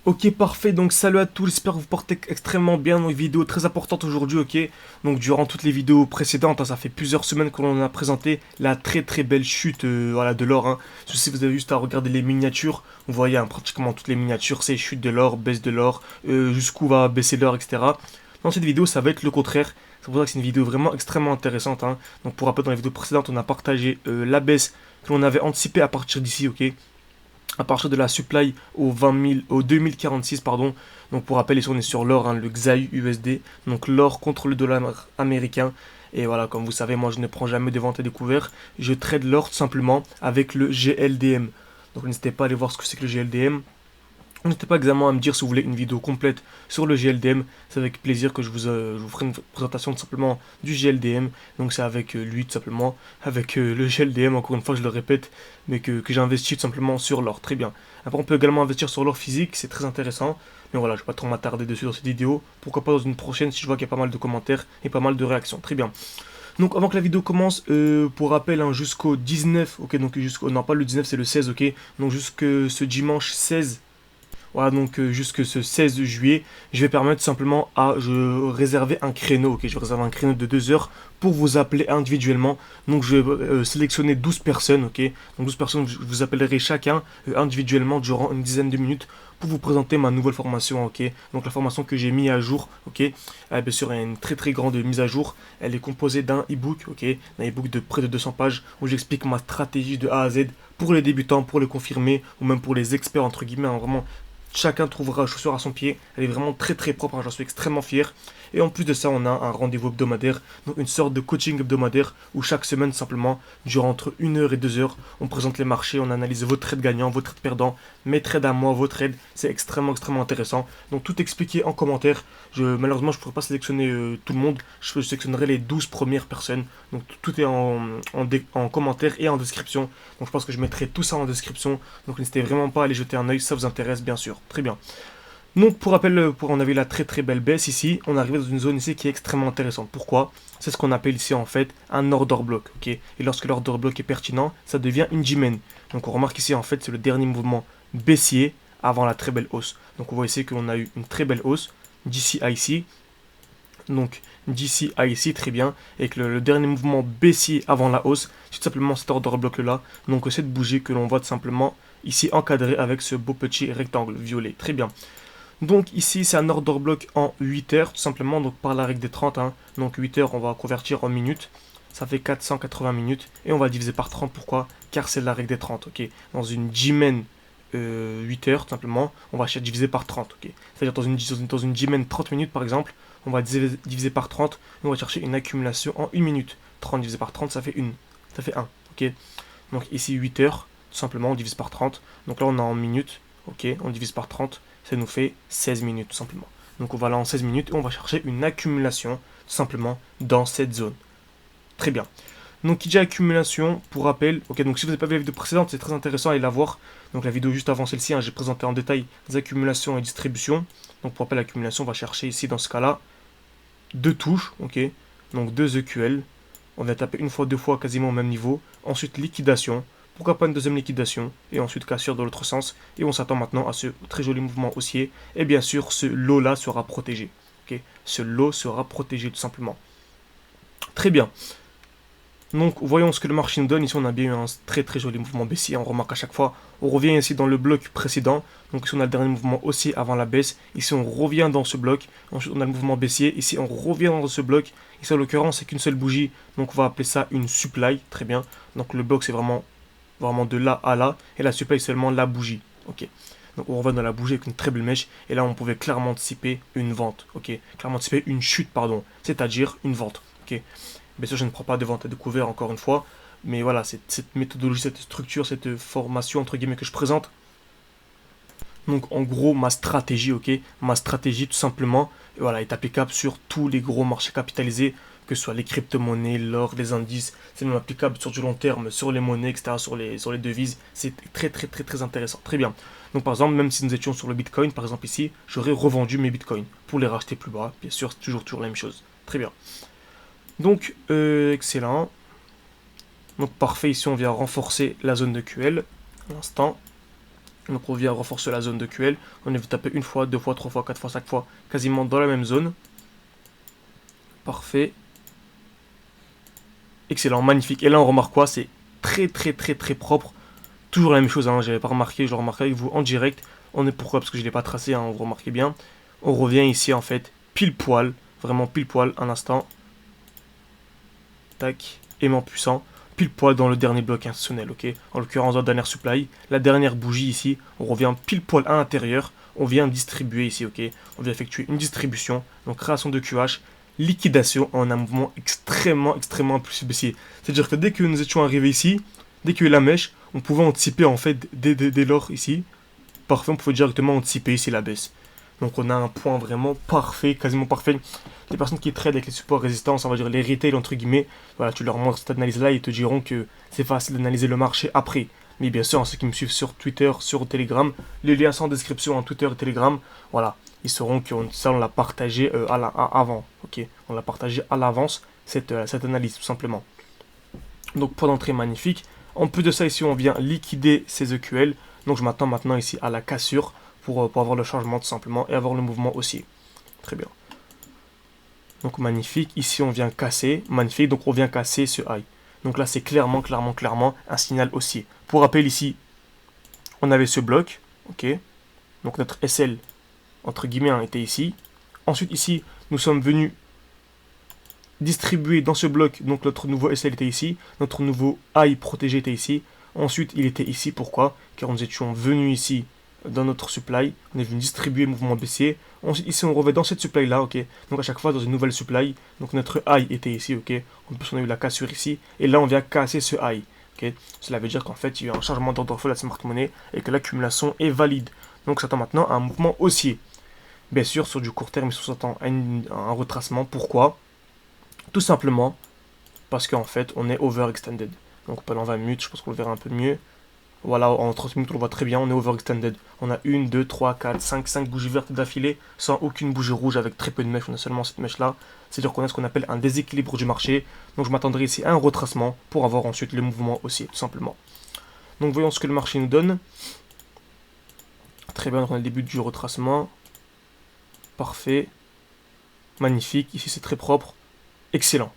Ok, parfait, donc salut à tous, j'espère que vous portez extrêmement bien dans une vidéo très importante aujourd'hui, ok. Donc durant toutes les vidéos précédentes, hein, ça fait plusieurs semaines que l'on a présenté la très belle chute voilà, de l'or, hein. Si vous avez juste à regarder les miniatures, vous voyez hein, pratiquement toutes les miniatures, c'est chute de l'or, baisse de l'or, jusqu'où va baisser l'or, etc. Dans cette vidéo, ça va être le contraire, c'est pour ça que c'est une vidéo vraiment extrêmement intéressante, hein. Donc pour rappel, dans les vidéos précédentes, on a partagé la baisse que l'on avait anticipée à partir d'ici, ok, à partir de la supply au 20 000, au 2046, pardon. Donc pour rappel, ici on est sur l'or, hein, le XAU USD, donc l'or contre le dollar américain. Et voilà, comme vous savez, moi je ne prends jamais de vente à découvert, je trade l'or tout simplement avec le GLDM. Donc n'hésitez pas à aller voir ce que c'est que le GLDM. N'hésitez pas également à me dire si vous voulez une vidéo complète sur le GLDM. C'est avec plaisir que je vous ferai une présentation tout simplement du GLDM. Donc c'est avec lui tout simplement, avec le GLDM, encore une fois je le répète, mais que j'ai investi tout simplement sur l'or. Très bien. Après on peut également investir sur l'or physique, c'est très intéressant. Mais voilà, je ne vais pas trop m'attarder dessus dans cette vidéo. Pourquoi pas dans une prochaine si je vois qu'il y a pas mal de commentaires et pas mal de réactions. Très bien. Donc avant que la vidéo commence, pour rappel, hein, jusqu'au 19, ok, donc jusqu'au, non pas le 19 c'est le 16, ok, donc jusque ce dimanche 16, voilà, donc jusque ce 16 juillet, je vais permettre simplement à réserver un créneau, ok, je vais réserver un créneau de 2 heures pour vous appeler individuellement. Donc je vais sélectionner 12 personnes, ok, donc 12 personnes, je vous appellerai chacun individuellement durant une dizaine de minutes pour vous présenter ma nouvelle formation, ok, donc la formation que j'ai mis à jour, ok, bien sûr elle a une très grande mise à jour, elle est composée d'un e-book, ok, d'un e-book de près de 200 pages où j'explique ma stratégie de A à Z pour les débutants, pour les confirmés ou même pour les experts entre guillemets, hein, vraiment chacun trouvera chaussure à son pied. Elle est vraiment très propre, hein, j'en suis extrêmement fier. Et en plus de ça, on a un rendez-vous hebdomadaire, donc une sorte de coaching hebdomadaire où chaque semaine, simplement, durant entre 1 heure et 2 heures, on présente les marchés, on analyse vos trades gagnants, vos trades perdants, mes trades à moi, vos trades. C'est extrêmement intéressant. Donc tout expliqué en commentaire. Malheureusement, je ne pourrais pas sélectionner tout le monde. Je sélectionnerai les 12 premières personnes. Donc tout est en commentaire et en description. Donc je pense que je mettrai tout ça en description. Donc n'hésitez vraiment pas à aller jeter un oeil si ça vous intéresse, bien sûr. Très bien. Donc pour rappel, on avait la très belle baisse ici, on arrivait dans une zone ici qui est extrêmement intéressante. Pourquoi? C'est ce qu'on appelle ici en fait un order block, ok. Et lorsque l'order block est pertinent, ça devient une G-main. Donc on remarque ici en fait c'est le dernier mouvement baissier avant la très belle hausse. Donc on voit ici qu'on a eu une très belle hausse d'ici à ici. Donc d'ici à ici, très bien, et que le dernier mouvement baissier avant la hausse, c'est tout simplement cet order block là. Donc cette bougie que l'on voit tout simplement ici encadrée avec ce beau petit rectangle violet. Très bien. Donc ici c'est un order block en 8 heures tout simplement, donc par la règle des 30, hein. Donc 8 heures on va convertir en minutes, ça fait 480 minutes et on va diviser par 30. Pourquoi? Car c'est la règle des 30, ok. Dans une G-main 8 heures tout simplement, on va diviser par 30, ok. C'est-à-dire dans une G-main 30 minutes par exemple, on va diviser par 30 et on va chercher une accumulation en 1 minute. 30 divisé par 30 ça fait 1, ça fait 1, ok. Donc ici 8 heures, tout simplement on divise par 30, donc là on a en minutes, ok, on divise par 30, ça nous fait 16 minutes tout simplement. Donc on va là en 16 minutes et on va chercher une accumulation tout simplement dans cette zone. Très bien. Donc qui dit accumulation, pour rappel, ok, donc si vous n'avez pas vu la vidéo précédente, c'est très intéressant à aller la voir. Donc la vidéo juste avant celle-ci, hein, j'ai présenté en détail les accumulations et distributions. Donc pour rappel, l'accumulation, on va chercher ici dans ce cas-là deux touches, ok, donc deux EQL. On va taper une fois, deux fois quasiment au même niveau. Ensuite liquidation. Pourquoi pas une deuxième liquidation? Et ensuite cassure dans l'autre sens. Et on s'attend maintenant à ce très joli mouvement haussier. Et bien sûr, ce lot là sera protégé. Ok, ce lot sera protégé tout simplement. Très bien. Donc voyons ce que le marché nous donne. Ici on a bien eu un très joli mouvement baissier. On remarque à chaque fois. On revient ici dans le bloc précédent. Donc ici on a le dernier mouvement haussier avant la baisse. Ici on revient dans ce bloc. Ensuite on a le mouvement baissier. Ici on revient dans ce bloc. Ici en l'occurrence c'est qu'une seule bougie. Donc on va appeler ça une supply. Très bien. Donc le bloc c'est vraiment de là à là. Et la supply c'est seulement la bougie. Ok. Donc on revient dans la bougie avec une très belle mèche. Et là on pouvait clairement anticiper une vente. Ok. Clairement anticiper une chute pardon. C'est-à-dire une vente. Ok. Bien sûr, je ne prends pas de vente à découvert encore une fois, mais voilà, cette méthodologie, cette structure, cette formation entre guillemets que je présente. Donc en gros, ma stratégie, ok, ma stratégie tout simplement, voilà, est applicable sur tous les gros marchés capitalisés, que ce soit les crypto-monnaies, l'or, les indices. C'est même applicable sur du long terme, sur les monnaies, etc., sur les devises. C'est très intéressant. Très bien. Donc par exemple, même si nous étions sur le Bitcoin, par exemple ici, j'aurais revendu mes Bitcoins pour les racheter plus bas. Bien sûr, c'est toujours la même chose. Très bien. Donc, excellent. Donc, parfait. Ici, on vient renforcer la zone de QL. À l'instant. Donc on vient renforcer la zone de QL. On est taper une fois, deux fois, trois fois, quatre fois, cinq fois, quasiment dans la même zone. Parfait. Excellent, magnifique. Et là on remarque quoi? C'est très très très très propre. Toujours la même chose, hein, j'avais pas remarqué, je le remarque avec vous en direct. On est pourquoi? Parce que je l'ai pas tracé, hein, vous remarquez bien. On revient ici en fait, pile poil, vraiment pile poil, un instant. Tac, aimant puissant, pile poil dans le dernier bloc institutionnel, ok? En l'occurrence dans la dernière supply, la dernière bougie ici, on revient pile poil à l'intérieur, on vient distribuer ici, ok? On vient effectuer une distribution, donc création de QH, liquidation en un mouvement extrêmement impulsif baissier. C'est-à-dire que dès que nous étions arrivés ici, dès qu'il y a eu la mèche, on pouvait anticiper en fait dès lors ici. Parfait, on pouvait directement anticiper ici la baisse. Donc on a un point vraiment parfait, quasiment parfait. Les personnes qui trade avec les supports résistance, on va dire les retail entre guillemets, voilà, tu leur montres cette analyse-là, ils te diront que c'est facile d'analyser le marché après. Mais bien sûr, ceux qui me suivent sur Twitter, sur Telegram, les liens sont en description en Twitter et Telegram, voilà, ils sauront que ça on l'a partagé avant, ok, on l'a partagé à l'avance cette analyse tout simplement. Donc point d'entrée magnifique. En plus de ça ici on vient liquider ces EQL. Donc je m'attends maintenant ici à la cassure pour avoir le changement tout simplement et avoir le mouvement aussi. Très bien. Donc magnifique. Ici on vient casser. Magnifique. Donc on vient casser ce high. Donc là c'est clairement un signal haussier. Pour rappel ici, on avait ce bloc. Ok. Donc notre SL entre guillemets était ici. Ensuite ici nous sommes venus distribué dans ce bloc, donc notre nouveau SL était ici, notre nouveau high protégé était ici, ensuite il était ici, pourquoi? Car nous étions venus ici dans notre supply, on est venu distribuer le mouvement baissier, ensuite ici on revient dans cette supply là, ok, donc à chaque fois dans une nouvelle supply, donc notre high était ici, ok, en plus on a eu la cassure ici, et là on vient casser ce high, ok, cela veut dire qu'en fait il y a eu un changement d'ordre folle à cette marque monnaie, et que l'accumulation est valide, donc ça attend maintenant à un mouvement haussier. Bien sûr sur du court terme il s'attend à un retracement, pourquoi? Tout simplement parce qu'en fait on est overextended. Donc pendant 20 minutes, je pense qu'on le verra un peu mieux. Voilà, en 30 minutes on le voit très bien, on est overextended. On a 1, 2, 3, 4, 5 bougies vertes d'affilée, sans aucune bougie rouge, avec très peu de mèches, on a seulement cette mèche là. C'est-à-dire qu'on a ce qu'on appelle un déséquilibre du marché. Donc je m'attendrai ici à un retracement pour avoir ensuite le mouvement haussier, tout simplement. Donc voyons ce que le marché nous donne. Très bien, donc on a le début du retracement. Parfait. Magnifique, ici c'est très propre. Excellent.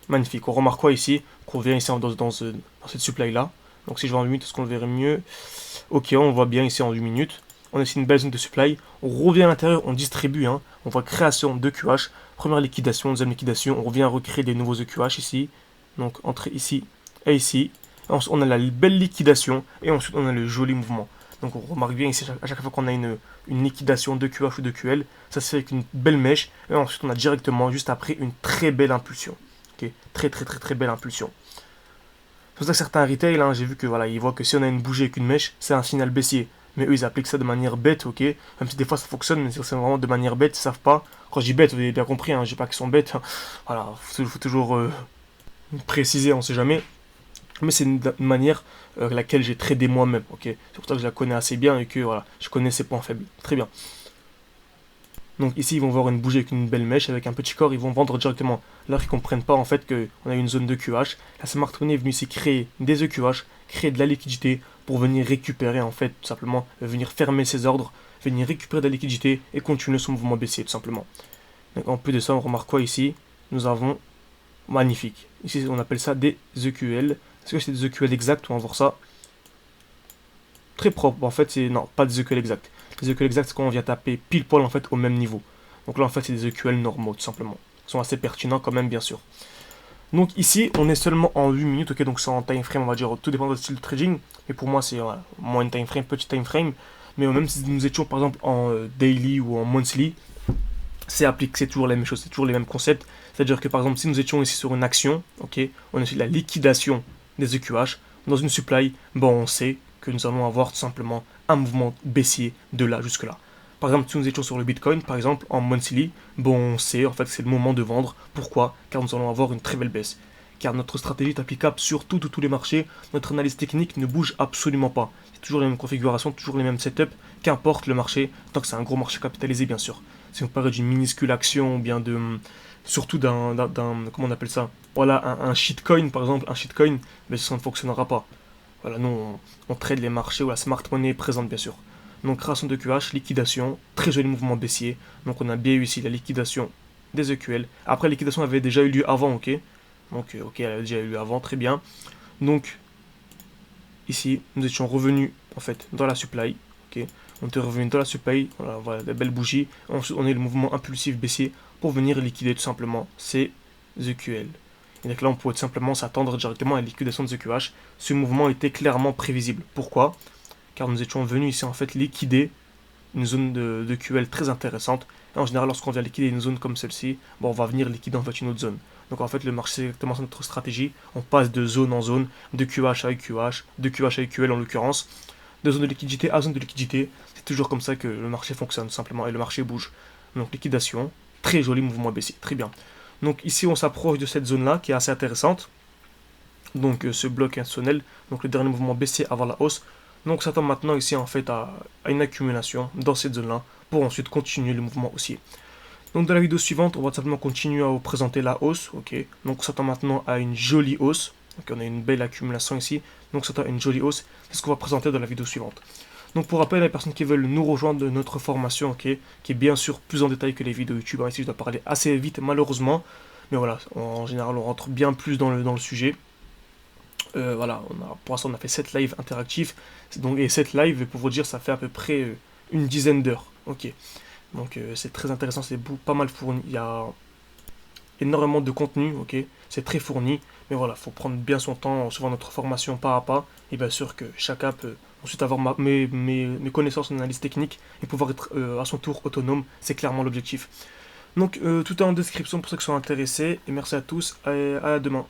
Magnifique. On remarque quoi ici? Qu'on vient ici dans cette supply là. Donc si je vais en 8 minutes, est-ce qu'on le verrait mieux? Ok, on voit bien ici en 8 minutes. On a ici une belle zone de supply. On revient à l'intérieur, on distribue. Hein. On voit création de QH. Première liquidation, deuxième liquidation. On revient à recréer des nouveaux EQH ici. Donc entrée ici et ici. Ensuite, on a la belle liquidation. Et ensuite, on a le joli mouvement. Donc on remarque bien ici, à chaque fois qu'on a une liquidation de QH ou de QL, ça se fait avec une belle mèche. Et ensuite, on a directement, juste après, une très belle impulsion. Okay. Très belle impulsion. C'est pour ça que certains retail, hein, j'ai vu que voilà, ils voient que si on a une bougie avec une mèche, c'est un signal baissier. Mais eux, ils appliquent ça de manière bête, ok. Même si des fois ça fonctionne, mais c'est vraiment de manière bête, ils savent pas. Quand je dis bête, vous avez bien compris, hein, je dis pas qu'ils sont bêtes. Voilà, faut toujours préciser, on sait jamais. Mais c'est une manière laquelle j'ai tradé moi-même, ok. C'est pour ça que je la connais assez bien et que voilà, je connais ses points faibles. Très bien. Donc ici, ils vont voir une bougie avec une belle mèche, avec un petit corps, ils vont vendre directement. Alors qu'ils ne comprennent pas en fait qu'on a une zone de QH. La smart money est venue ici créer des EQH, créer de la liquidité pour venir récupérer en fait, tout simplement, venir fermer ses ordres, venir récupérer de la liquidité et continuer son mouvement baissier, tout simplement. Donc en plus de ça, on remarque quoi ici? Nous avons, magnifique. Ici, on appelle ça des EQL. Est-ce que c'est des EQL exacts? On va voir ça. Très propre, en fait, c'est, non, pas des EQL exacts. Les EQL exacts, c'est quand on vient taper pile poil en fait au même niveau. Donc là en fait c'est des EQL normaux tout simplement. Ils sont assez pertinents quand même bien sûr. Donc ici on est seulement en 8 minutes, ok, donc c'est en time frame on va dire, tout dépend de votre style de trading. Mais pour moi c'est moins une time frame, petit time frame. Mais même si nous étions par exemple en daily ou en monthly, c'est toujours la même chose, c'est toujours les mêmes concepts. C'est-à-dire que par exemple si nous étions ici sur une action, ok, on a ici la liquidation des EQH, dans une supply, bon on sait que nous allons avoir tout simplement un mouvement baissier de là jusque là. Par exemple, si nous étions sur le Bitcoin, par exemple, en monthly, bon, on sait en fait que c'est le moment de vendre. Pourquoi? Car nous allons avoir une très belle baisse. Car notre stratégie est applicable sur tous les marchés. Notre analyse technique ne bouge absolument pas. C'est toujours les mêmes configurations, toujours les mêmes setups, qu'importe le marché, tant que c'est un gros marché capitalisé, bien sûr. Si on parle d'une minuscule action ou bien surtout comment on appelle ça? Voilà, un shitcoin, par exemple, un shitcoin, mais ça ne fonctionnera pas. Voilà, nous, on trade les marchés où la smart money est présente, bien sûr. Donc, création de QH, liquidation, très joli mouvement baissier. Donc, on a bien eu ici la liquidation des EQL. Après, la liquidation avait déjà eu lieu avant, ok. Donc, ok, elle avait déjà eu lieu avant, très bien. Donc, ici, nous étions revenus, en fait, dans la supply, ok. On était revenu dans la supply, voilà la belle bougie. Ensuite, on a eu le mouvement impulsif baissier pour venir liquider tout simplement ces EQL. Et donc là, on pouvait tout simplement s'attendre directement à la liquidation de EQH. Ce mouvement était clairement prévisible. Pourquoi? Car nous étions venus ici en fait liquider une zone de QL très intéressante. Et en général, lorsqu'on vient liquider une zone comme celle-ci, bon, on va venir liquider en fait une autre zone. Donc en fait, le marché, c'est exactement notre stratégie. On passe de zone en zone, de QH à QH, de QH à QL en l'occurrence, de zone de liquidité à zone de liquidité. C'est toujours comme ça que le marché fonctionne, simplement, et le marché bouge. Donc liquidation, très joli mouvement baissier, très bien. Donc ici, on s'approche de cette zone-là qui est assez intéressante. Donc ce bloc institutionnel, donc le dernier mouvement baissier avant la hausse. Donc on s'attend maintenant ici en fait à une accumulation dans cette zone-là pour ensuite continuer le mouvement haussier. Donc dans la vidéo suivante, on va simplement continuer à vous présenter la hausse. Ok. Donc on s'attend maintenant à une jolie hausse. Donc on a une belle accumulation ici. Donc on s'attend à une jolie hausse. C'est ce qu'on va présenter dans la vidéo suivante. Donc pour rappel, les personnes qui veulent nous rejoindre de notre formation, ok, qui est bien sûr plus en détail que les vidéos YouTube, ici je dois parler assez vite malheureusement, mais voilà, en général on rentre bien plus dans le sujet. Voilà, pour l'instant on a fait 7 lives interactifs, donc, et 7 lives, pour vous dire, ça fait à peu près une dizaine d'heures, ok. Donc c'est très intéressant, c'est pas mal fourni, il y a énormément de contenu, ok, c'est très fourni, mais voilà, il faut prendre bien son temps en suivant notre formation pas à pas, et bien sûr que chacun peut ensuite avoir mes connaissances en analyse technique et pouvoir être à son tour autonome, c'est clairement l'objectif. Donc tout est en description pour ceux qui sont intéressés, et merci à tous, et à demain.